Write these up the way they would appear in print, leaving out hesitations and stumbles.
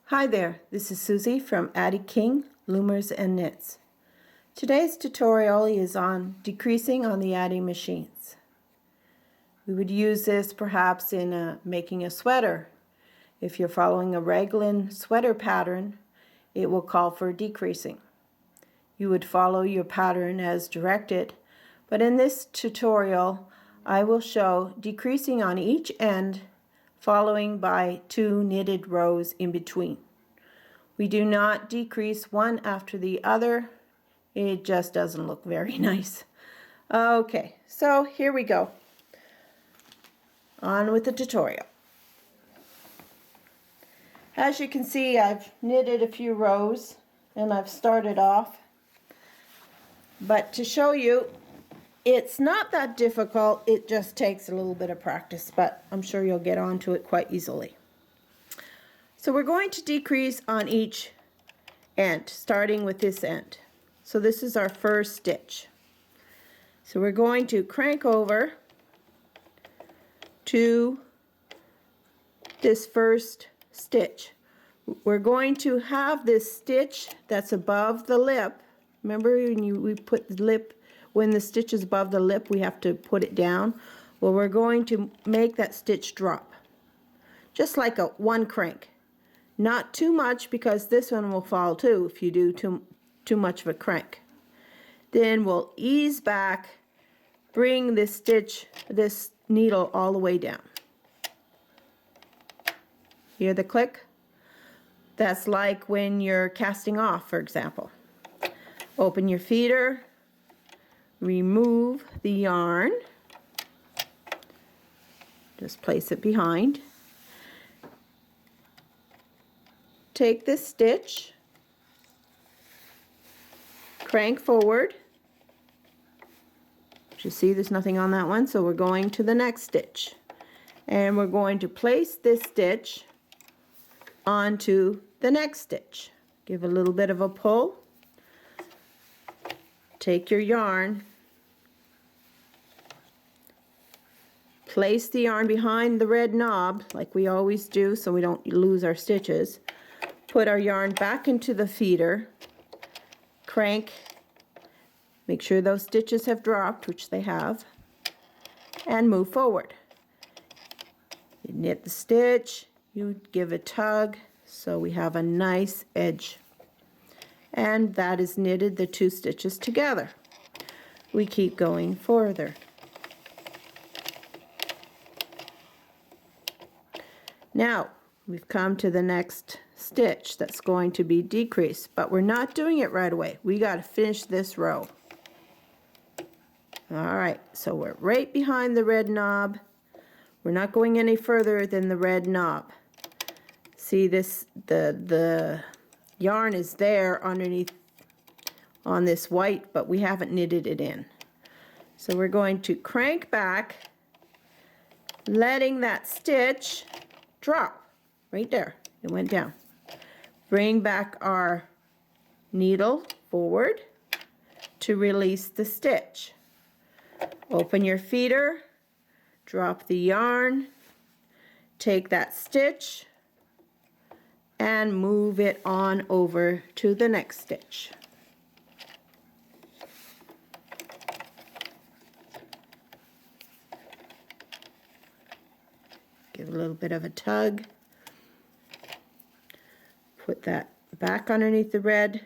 Hi there, this is Susie from Addi King Loomers and Knits. Today's tutorial is on decreasing on the Addi Machines. We would use this perhaps in making a sweater. If you're following a raglan sweater pattern, it will call for decreasing. You would follow your pattern as directed, but in this tutorial I will show decreasing on each end, following by 2 knitted rows in between. We do not decrease one after the other. It just doesn't look very nice. Okay, so here we go. On with the tutorial. As you can see, I've knitted a few rows and I've started off. But to show you, it's not that difficult, it just takes a little bit of practice, but I'm sure you'll get onto it quite easily. So we're going to decrease on each end, starting with this end. So this is our first stitch. So we're going to crank over to this first stitch. We're going to have this stitch that's above the lip. Remember when we put the lip, when the stitch is above the lip, we have to put it down. Well, we're going to make that stitch drop, just like a one crank. Not too much, because this one will fall too if you do too much of a crank. Then we'll ease back, bring this stitch, this needle all the way down. Hear the click? That's like when you're casting off, for example. Open your feeder, remove the yarn, just place it behind. Take this stitch, crank forward. You see there's nothing on that one, so we're going to the next stitch. And we're going to place this stitch onto the next stitch. Give a little bit of a pull. Take your yarn, place the yarn behind the red knob like we always do so we don't lose our stitches. Put our yarn back into the feeder, crank, make sure those stitches have dropped, which they have, and move forward. You knit the stitch, you give a tug so we have a nice edge. And that is knitted the 2 stitches together. We keep going further. Now we've come to the next stitch that's going to be decreased, but we're not doing it right away. We got to finish this row. Alright, so we're right behind the red knob. We're not going any further than the red knob. See this, the yarn is there underneath on this white, but we haven't knitted it in. So we're going to crank back, letting that stitch drop right there. It went down. Bring back our needle forward to release the stitch. Open your feeder, drop the yarn, take that stitch, and move it on over to the next stitch. Give a little bit of a tug. Put that back underneath the red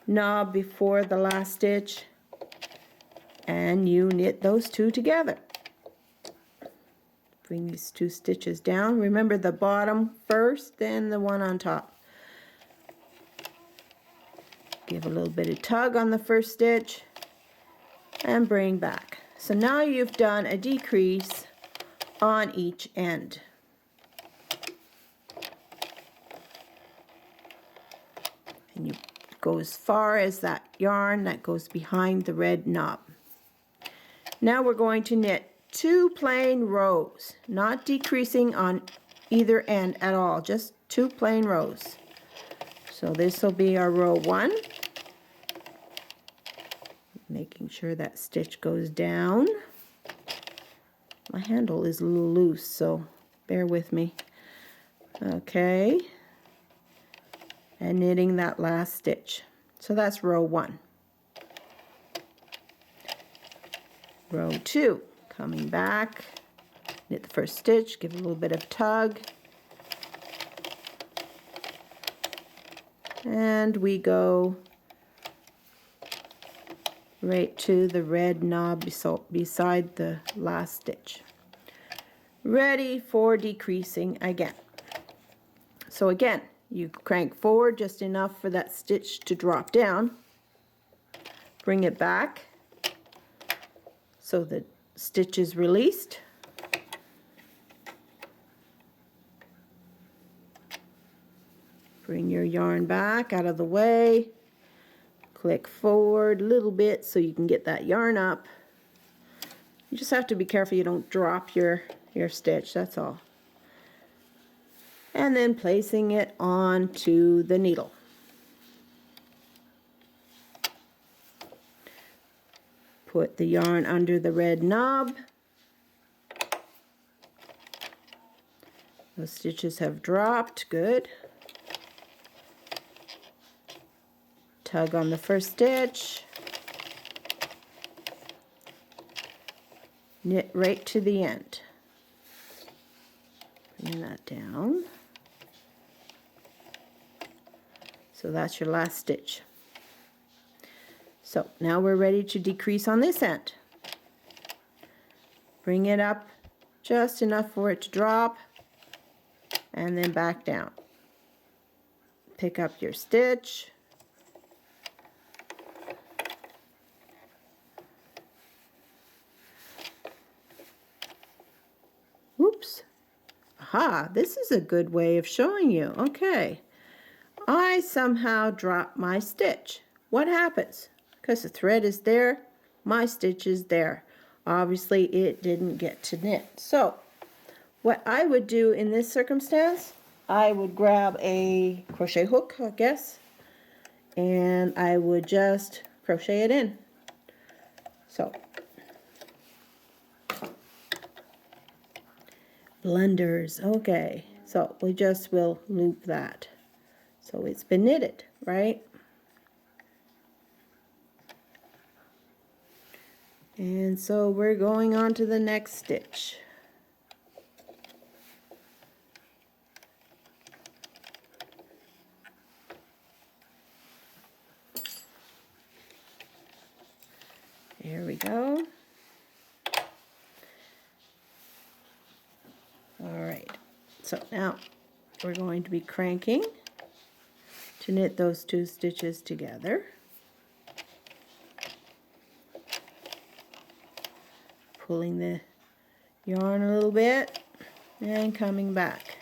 knob before the last stitch, and you knit those 2 together. Bring these 2 stitches down. Remember the bottom first, then the one on top. Give a little bit of tug on the first stitch and bring back. So now you've done a decrease on each end. And you go as far as that yarn that goes behind the red knob. Now we're going to knit 2 plain rows, not decreasing on either end at all, just 2 plain rows. So this will be our row 1. Making sure that stitch goes down. My handle is a little loose, so bear with me. Okay, and knitting that last stitch. So that's row 1. Row 2, coming back, knit the first stitch, give it a little bit of tug, and we go right to the red knob beside the last stitch. Ready for decreasing again. So again, you crank forward just enough for that stitch to drop down. Bring it back so the stitch is released. Bring your yarn back out of the way. Click forward a little bit so you can get that yarn up. You just have to be careful you don't drop your stitch, that's all. And then placing it onto the needle. Put the yarn under the red knob. Those stitches have dropped, good. Tug on the first stitch. Knit right to the end. Bring that down. So that's your last stitch. So now we're ready to decrease on this end. Bring it up just enough for it to drop and then back down. Pick up your stitch. Whoops. Aha, this is a good way of showing you. Okay. I somehow dropped my stitch. What happens? Because the thread is there, my stitch is there. Obviously, it didn't get to knit. So, what I would do in this circumstance, I would grab a crochet hook, I guess, and I would just crochet it in. So, blenders, okay. So, we just will loop that. So it's been knitted, right? And so we're going on to the next stitch. There we go. All right, so now we're going to be cranking to knit those 2 stitches together. Pulling the yarn a little bit and coming back.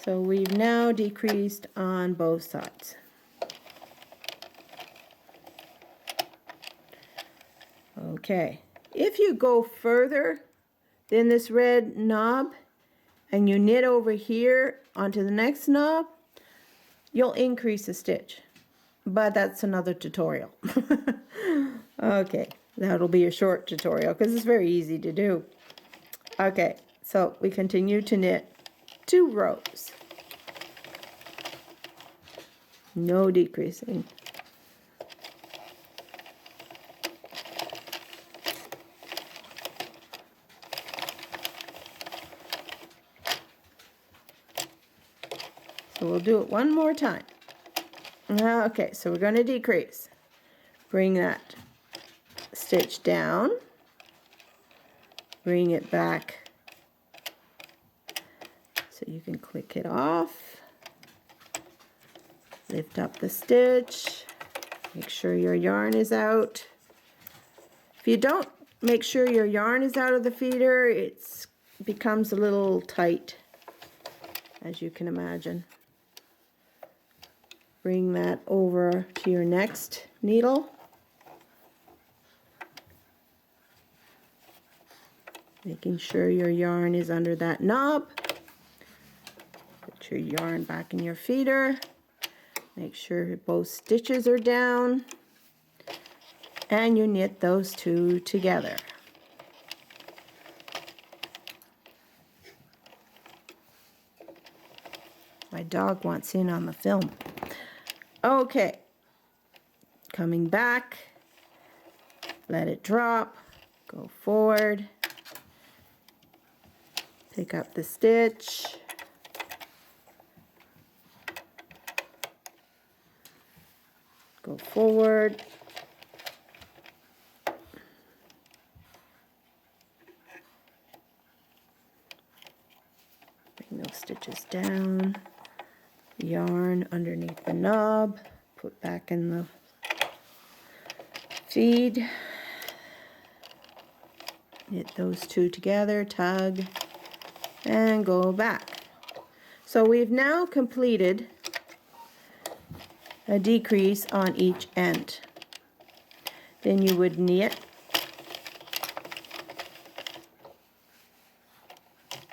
So we've now decreased on both sides. Okay, if you go further than this red knob and you knit over here onto the next knob, you'll increase a stitch, but that's another tutorial. Okay, that'll be a short tutorial because it's very easy to do. Okay, so we continue to knit 2 rows. No decreasing. So we'll do it one more time. Okay, so we're going to decrease. Bring that stitch down. Bring it back so you can click it off. Lift up the stitch. Make sure your yarn is out. If you don't make sure your yarn is out of the feeder, it becomes a little tight, as you can imagine. Bring that over to your next needle. Making sure your yarn is under that knob. Put your yarn back in your feeder. Make sure both stitches are down. And you knit those 2 together. My dog wants in on the film. Okay, coming back, let it drop, go forward, pick up the stitch, go forward, bring those stitches down, yarn underneath the knob, put back in the feed, knit those two together, tug, and go back. So we've now completed a decrease on each end. Then you would knit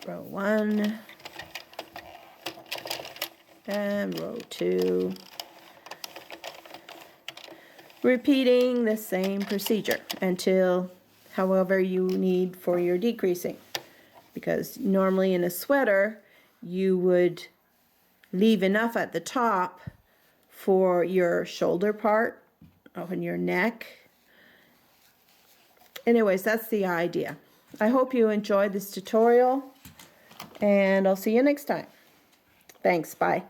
row 1 and row 2, repeating the same procedure until however you need for your decreasing, because normally in a sweater you would leave enough at the top for your shoulder part and your neck. Anyways, that's the idea. I hope you enjoyed this tutorial, and I'll see you next time. Thanks, bye.